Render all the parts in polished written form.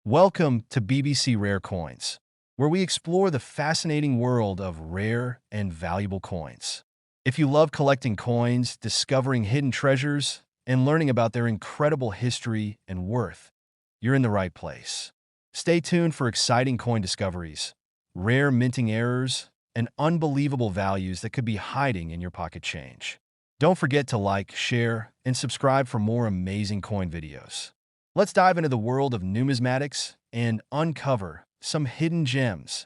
Welcome to BBC Rare Coins, where we explore the fascinating world of rare and valuable coins. If you love collecting coins, discovering hidden treasures, and learning about their incredible history and worth, you're in the right place. Stay tuned for exciting coin discoveries, rare minting errors, and unbelievable values that could be hiding in your pocket change. Don't forget to like, share, and subscribe for more amazing coin videos. Let's dive into the world of numismatics and uncover some hidden gems.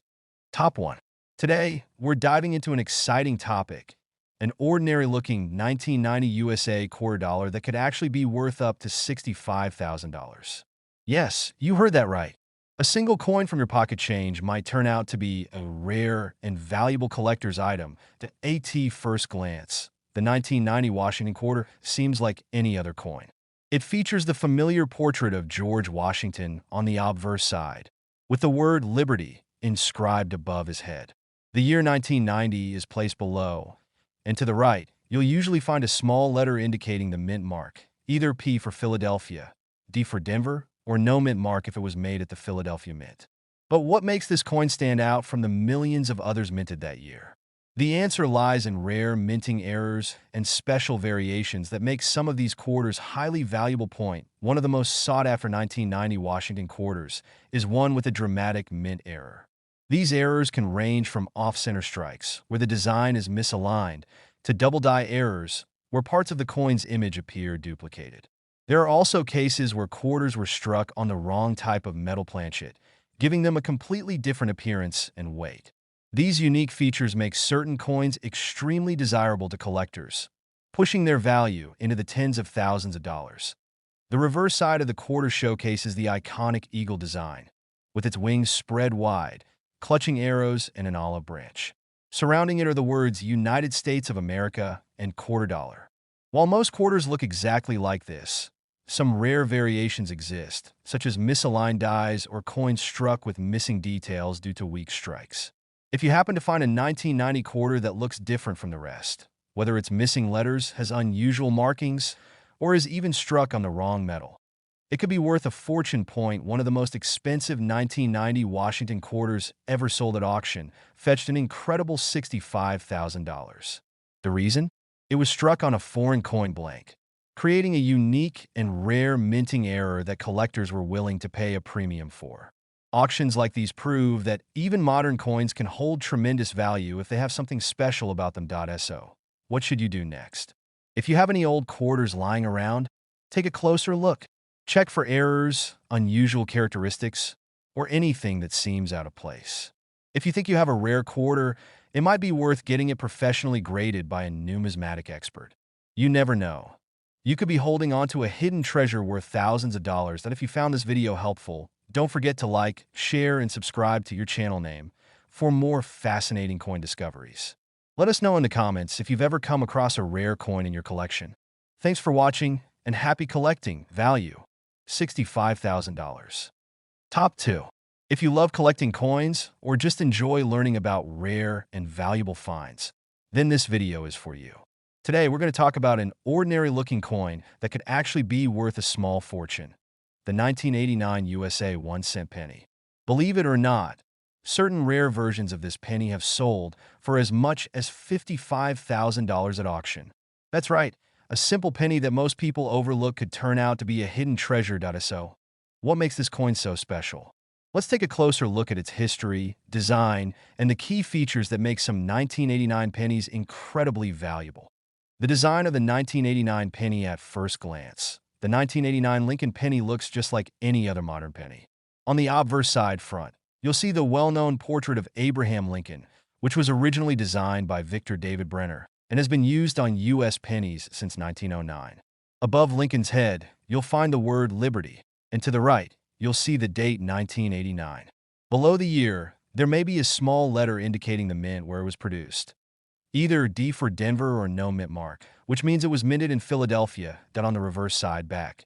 Top 1. Today, we're diving into an exciting topic, an ordinary-looking 1990 USA quarter dollar that could actually be worth up to $65,000. Yes, you heard that right. A single coin from your pocket change might turn out to be a rare and valuable collector's item that at first glance. The 1990 Washington quarter seems like any other coin. It features the familiar portrait of George Washington on the obverse side, with the word Liberty inscribed above his head. The year 1990 is placed below, and to the right, you'll usually find a small letter indicating the mint mark, either P for Philadelphia, D for Denver, or no mint mark if it was made at the Philadelphia Mint. But what makes this coin stand out from the millions of others minted that year? The answer lies in rare minting errors and special variations that make some of these quarters highly valuable. One of the most sought-after 1990 Washington quarters is one with a dramatic mint error. These errors can range from off-center strikes, where the design is misaligned, to double-die errors, where parts of the coin's image appear duplicated. There are also cases where quarters were struck on the wrong type of metal planchet, giving them a completely different appearance and weight. These unique features make certain coins extremely desirable to collectors, pushing their value into the tens of thousands of dollars. The reverse side of the quarter showcases the iconic eagle design, with its wings spread wide, clutching arrows and an olive branch. Surrounding it are the words United States of America and quarter dollar. While most quarters look exactly like this, some rare variations exist, such as misaligned dies or coins struck with missing details due to weak strikes. If you happen to find a 1990 quarter that looks different from the rest, whether its missing letters, has unusual markings, or is even struck on the wrong metal, it could be worth a fortune. One of the most expensive 1990 Washington quarters ever sold at auction fetched an incredible $65,000. The reason? It was struck on a foreign coin blank, creating a unique and rare minting error that collectors were willing to pay a premium for. Auctions like these prove that even modern coins can hold tremendous value if they have something special about them. So, what should you do next? If you have any old quarters lying around, take a closer look. Check for errors, unusual characteristics, or anything that seems out of place. If you think you have a rare quarter, it might be worth getting it professionally graded by a numismatic expert. You never know. You could be holding onto a hidden treasure worth thousands of dollars that if you found this video helpful, don't forget to like, share, and subscribe to your channel name for more fascinating coin discoveries. Let us know in the comments if you've ever come across a rare coin in your collection. Thanks for watching, and happy collecting. Value: $65,000. Top 2. If you love collecting coins or just enjoy learning about rare and valuable finds, then this video is for you. Today, we're going to talk about an ordinary-looking coin that could actually be worth a small fortune. The 1989 USA 1-cent penny. Believe it or not, certain rare versions of this penny have sold for as much as $55,000 at auction. That's right, a simple penny that most people overlook could turn out to be a hidden treasure. So, what makes this coin so special? Let's take a closer look at its history, design, and the key features that make some 1989 pennies incredibly valuable. The design of the 1989 penny at first glance. The 1989 Lincoln penny looks just like any other modern penny. On the obverse side front, you'll see the well-known portrait of Abraham Lincoln, which was originally designed by Victor David Brenner and has been used on U.S. pennies since 1909. Above Lincoln's head, you'll find the word Liberty, and to the right, you'll see the date 1989. Below the year, there may be a small letter indicating the mint where it was produced. Either D for Denver or no mint mark, which means it was minted in Philadelphia. On the reverse side back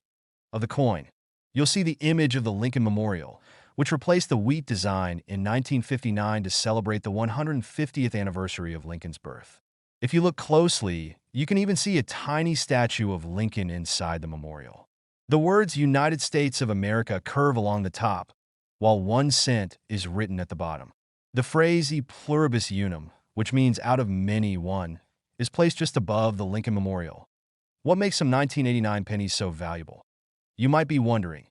of the coin, you'll see the image of the Lincoln Memorial, which replaced the wheat design in 1959 to celebrate the 150th anniversary of Lincoln's birth. If you look closely, you can even see a tiny statue of Lincoln inside the memorial. The words United States of America curve along the top, while 1 cent is written at the bottom. The phrase e pluribus unum, which means out of many one, is placed just above the Lincoln Memorial. What makes some 1989 pennies so valuable? You might be wondering,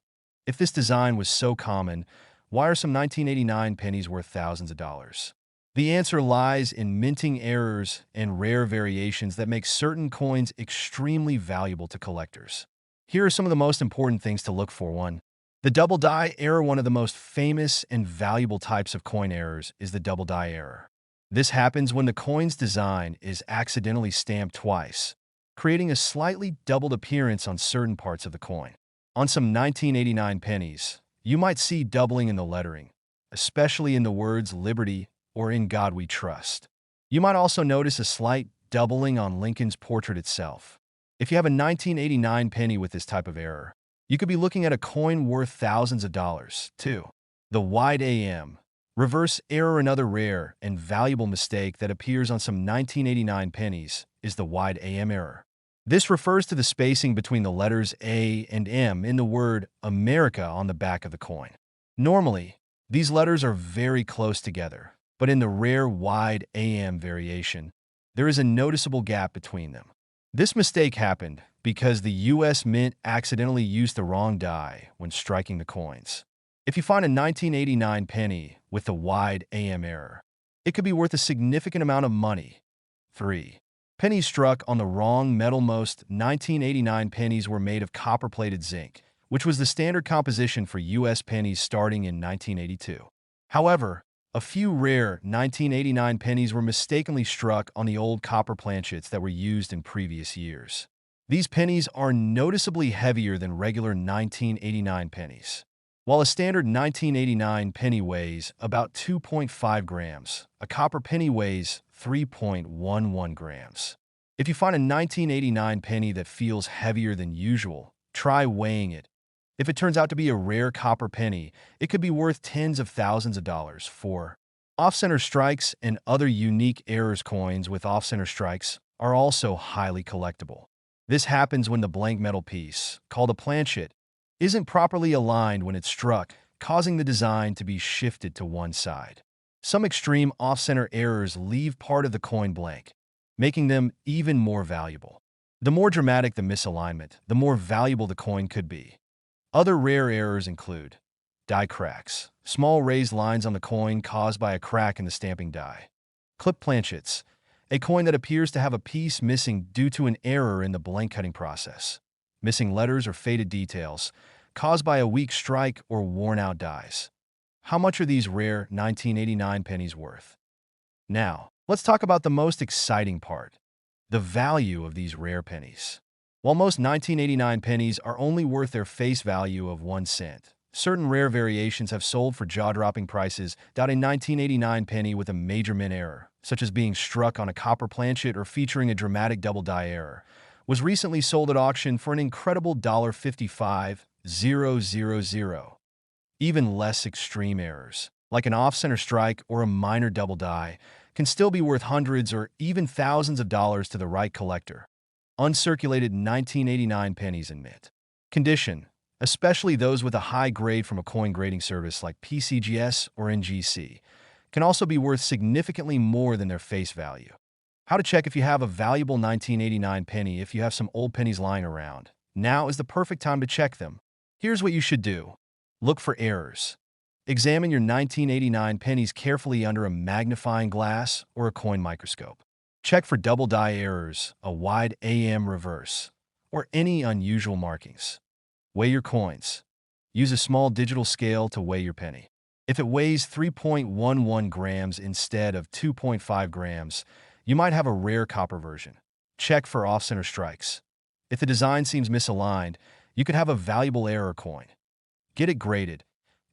if this design was so common, why are some 1989 pennies worth thousands of dollars? The answer lies in minting errors and rare variations that make certain coins extremely valuable to collectors. Here are some of the most important things to look for. 1. The double die error. One of the most famous and valuable types of coin errors is the double die error. This happens when the coin's design is accidentally stamped twice, creating a slightly doubled appearance on certain parts of the coin. On some 1989 pennies, you might see doubling in the lettering, especially in the words Liberty or In God We Trust. You might also notice a slight doubling on Lincoln's portrait itself. If you have a 1989 penny with this type of error, you could be looking at a coin worth thousands of dollars. 2. The wide AM reverse error. Another rare and valuable mistake that appears on some 1989 pennies is the wide AM error. This refers to the spacing between the letters A and M in the word America on the back of the coin. Normally, these letters are very close together, but in the rare wide AM variation, there is a noticeable gap between them. This mistake happened because the U.S. Mint accidentally used the wrong die when striking the coins. If you find a 1989 penny with the wide AM error, it could be worth a significant amount of money. 3. Pennies struck on the wrong metal. Most 1989 pennies were made of copper-plated zinc, which was the standard composition for U.S. pennies starting in 1982. However, a few rare 1989 pennies were mistakenly struck on the old copper planchets that were used in previous years. These pennies are noticeably heavier than regular 1989 pennies. While a standard 1989 penny weighs about 2.5 grams, a copper penny weighs 3.11 grams. If you find a 1989 penny that feels heavier than usual, try weighing it. If it turns out to be a rare copper penny, it could be worth tens of thousands of dollars. 4. Off-center strikes and other unique errors. Coins with off-center strikes are also highly collectible. This happens when the blank metal piece, called a planchet, isn't properly aligned when it's struck, causing the design to be shifted to one side. Some extreme off-center errors leave part of the coin blank, making them even more valuable. The more dramatic the misalignment, the more valuable the coin could be. Other rare errors include die cracks, small raised lines on the coin caused by a crack in the stamping die. Clip planchets, a coin that appears to have a piece missing due to an error in the blank cutting process. Missing letters or faded details, caused by a weak strike or worn-out dies. How much are these rare 1989 pennies worth? Now, let's talk about the most exciting part, the value of these rare pennies. While most 1989 pennies are only worth their face value of 1 cent, certain rare variations have sold for jaw-dropping prices. A 1989 penny with a major mint error, such as being struck on a copper planchet or featuring a dramatic double die error, was recently sold at auction for an incredible $55,000. Even less extreme errors, like an off-center strike or a minor double die, can still be worth hundreds or even thousands of dollars to the right collector. Uncirculated 1989 pennies in mint condition, especially those with a high grade from a coin grading service like PCGS or NGC, can also be worth significantly more than their face value. How to check if you have a valuable 1989 penny. If you have some old pennies lying around, now is the perfect time to check them. Here's what you should do. Look for errors. Examine your 1989 pennies carefully under a magnifying glass or a coin microscope. Check for double die errors, a wide AM reverse, or any unusual markings. Weigh your coins. Use a small digital scale to weigh your penny. If it weighs 3.11 grams instead of 2.5 grams, you might have a rare copper version. Check for off-center strikes. If the design seems misaligned, you could have a valuable error coin. Get it graded.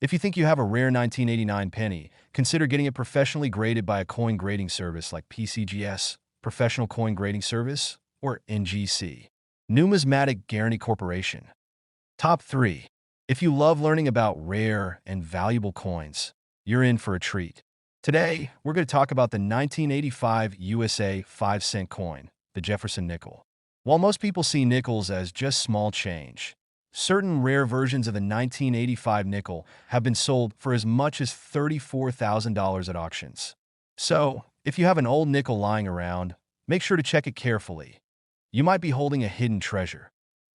If you think you have a rare 1989 penny, consider getting it professionally graded by a coin grading service like PCGS, Professional Coin Grading Service, or NGC. Numismatic Guarantee Corporation. Top 3. If you love learning about rare and valuable coins, you're in for a treat. Today, we're going to talk about the 1985 USA 5-cent coin, the Jefferson nickel. While most people see nickels as just small change, Certain rare versions of the 1985 nickel have been sold for as much as $34,000 at auctions. So, if you have an old nickel lying around, make sure to check it carefully. You might be holding a hidden treasure.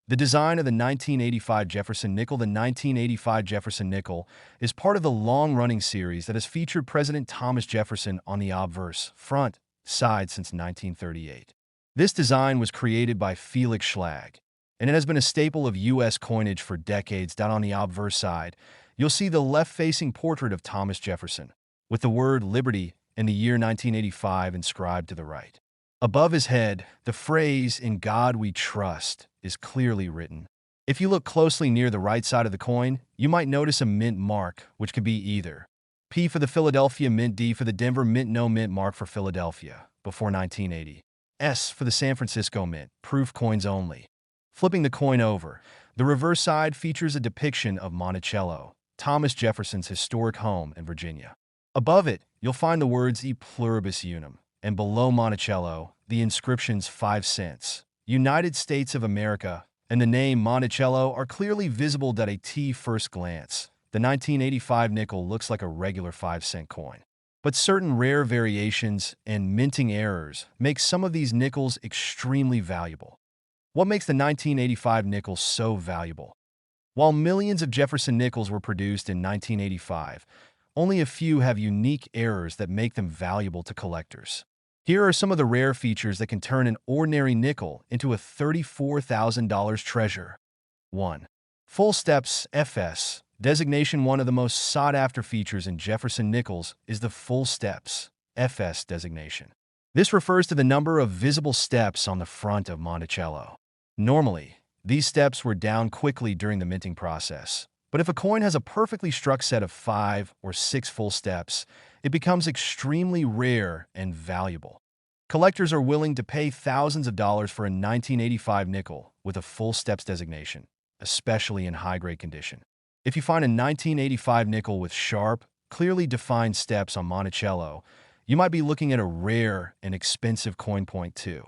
The design of the 1985 Jefferson nickel. The 1985 Jefferson nickel is part of the long-running series that has featured President Thomas Jefferson on the obverse front side since 1938. This design was created by Felix Schlag, and it has been a staple of U.S. coinage for decades. On the obverse side, you'll see the left-facing portrait of Thomas Jefferson, with the word Liberty and the year 1985 inscribed to the right. Above his head, the phrase, "In God We Trust," is clearly written. If you look closely near the right side of the coin, you might notice a mint mark, which could be either P for the Philadelphia Mint, D for the Denver Mint, no mint mark for Philadelphia, before 1980, S for the San Francisco Mint, proof coins only. Flipping the coin over, the reverse side features a depiction of Monticello, Thomas Jefferson's historic home in Virginia. Above it, you'll find the words E pluribus unum, and below Monticello, the inscriptions 5 cents, United States of America, and the name Monticello are clearly visible at a first glance. The 1985 nickel looks like a regular 5-cent coin. But certain rare variations and minting errors make some of these nickels extremely valuable. What makes the 1985 nickel so valuable? While millions of Jefferson nickels were produced in 1985, only a few have unique errors that make them valuable to collectors. Here are some of the rare features that can turn an ordinary nickel into a $34,000 treasure. 1. Full steps, FS. Designation. One of the most sought-after features in Jefferson nickels is the full steps, FS designation. This refers to the number of visible steps on the front of Monticello. Normally, these steps were down quickly during the minting process, but if a coin has a perfectly struck set of 5 or 6 full steps, it becomes extremely rare and valuable. Collectors are willing to pay thousands of dollars for a 1985 nickel with a full steps designation, especially in high-grade condition. If you find a 1985 nickel with sharp, clearly defined steps on Monticello, you might be looking at a rare and expensive coin. Point 2.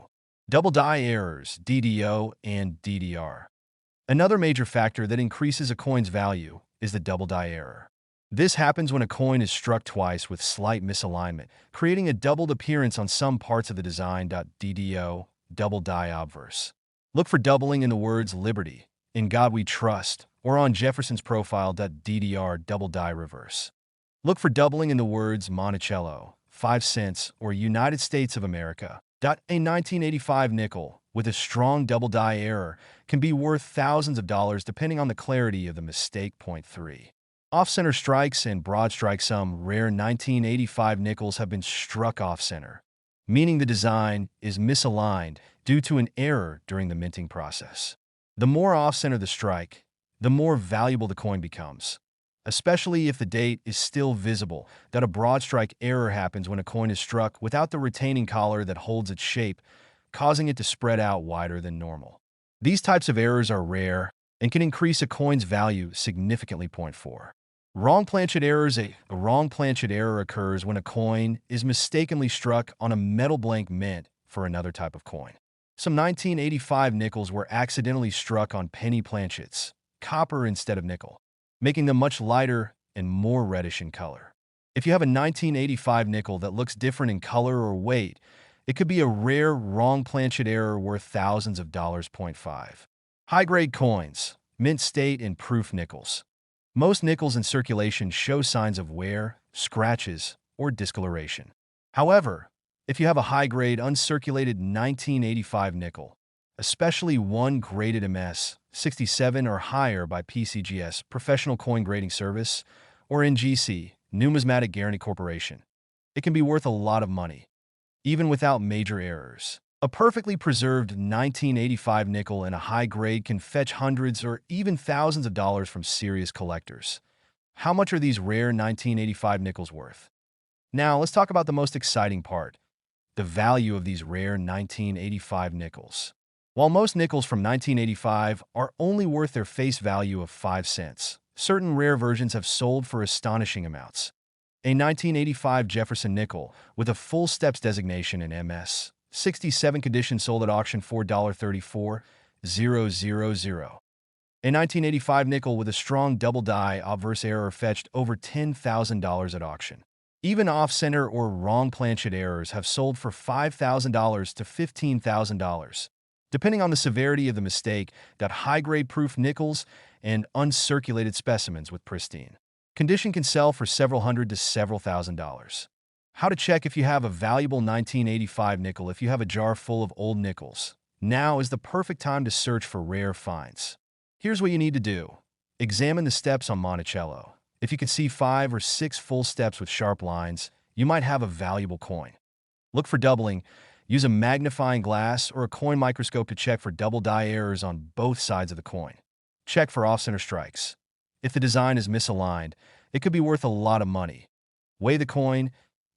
Double die errors, DDO and DDR. Another major factor that increases a coin's value is the double die error. This happens when a coin is struck twice with slight misalignment, creating a doubled appearance on some parts of the design. DDO, double die obverse. Look for doubling in the words Liberty, In God We Trust, or on Jefferson's profile. DDR, double die reverse. Look for doubling in the words Monticello, 5 cents, or United States of America. A 1985 nickel with a strong double die error can be worth thousands of dollars depending on the clarity of the mistake. Point 3. Off-center strikes and broad strikes. Some rare 1985 nickels have been struck off-center, meaning the design is misaligned due to an error during the minting process. The more off-center the strike, the more valuable the coin becomes, especially if the date is still visible. A broad strike error happens when a coin is struck without the retaining collar that holds its shape, causing it to spread out wider than normal. These types of errors are rare and can increase a coin's value significantly. Point 4. Wrong planchet errors. A wrong planchet error occurs when a coin is mistakenly struck on a metal blank meant for another type of coin. Some 1985 nickels were accidentally struck on penny planchets, copper instead of nickel, making them much lighter and more reddish in color. If you have a 1985 nickel that looks different in color or weight, it could be a rare wrong planchet error worth thousands of dollars. Point 5. High-grade coins, mint state and proof nickels. Most nickels in circulation show signs of wear, scratches, or discoloration. However, if you have a high-grade uncirculated 1985 nickel, especially one graded MS 67 or higher by PCGS, Professional Coin Grading Service, or NGC, Numismatic Guarantee Corporation, it can be worth a lot of money, even without major errors. A perfectly preserved 1985 nickel in a high grade can fetch hundreds or even thousands of dollars from serious collectors. How much are these rare 1985 nickels worth? Now, let's talk about the most exciting part, the value of these rare 1985 nickels. While most nickels from 1985 are only worth their face value of 5 cents, certain rare versions have sold for astonishing amounts. A 1985 Jefferson nickel with a full steps designation in MS 67 condition sold at auction for $34,000. A 1985 nickel with a strong double die obverse error fetched over $10,000 at auction. Even off-center or wrong planchet errors have sold for $5,000 to $15,000. Depending on the severity of the mistake, got high-grade proof nickels and uncirculated specimens with pristine condition can sell for several hundred to several $1,000s. How to check if you have a valuable 1985 nickel if you have a jar full of old nickels. Now is the perfect time to search for rare finds. Here's what you need to do. Examine the steps on Monticello. If you can see 5 or 6 full steps with sharp lines, you might have a valuable coin. Look for doubling. Use a magnifying glass or a coin microscope to check for double die errors on both sides of the coin. Check for off-center strikes. If the design is misaligned, it could be worth a lot of money. Weigh the coin.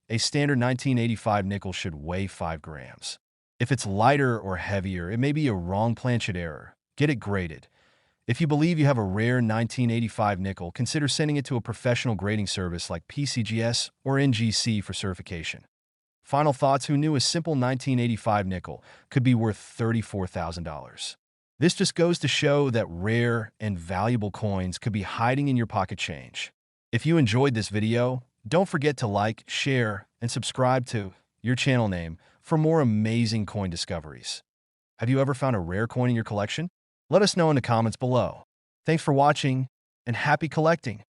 A standard 1985 nickel should weigh 5 grams. If it's lighter or heavier, it may be a wrong planchet error. Get it graded. If you believe you have a rare 1985 nickel, consider sending it to a professional grading service like PCGS or NGC for certification. Final thoughts: who knew a simple 1985 nickel could be worth $34,000? This just goes to show that rare and valuable coins could be hiding in your pocket change. If you enjoyed this video, don't forget to like, share, and subscribe to your channel name for more amazing coin discoveries. Have you ever found a rare coin in your collection? Let us know in the comments below. Thanks for watching, and happy collecting!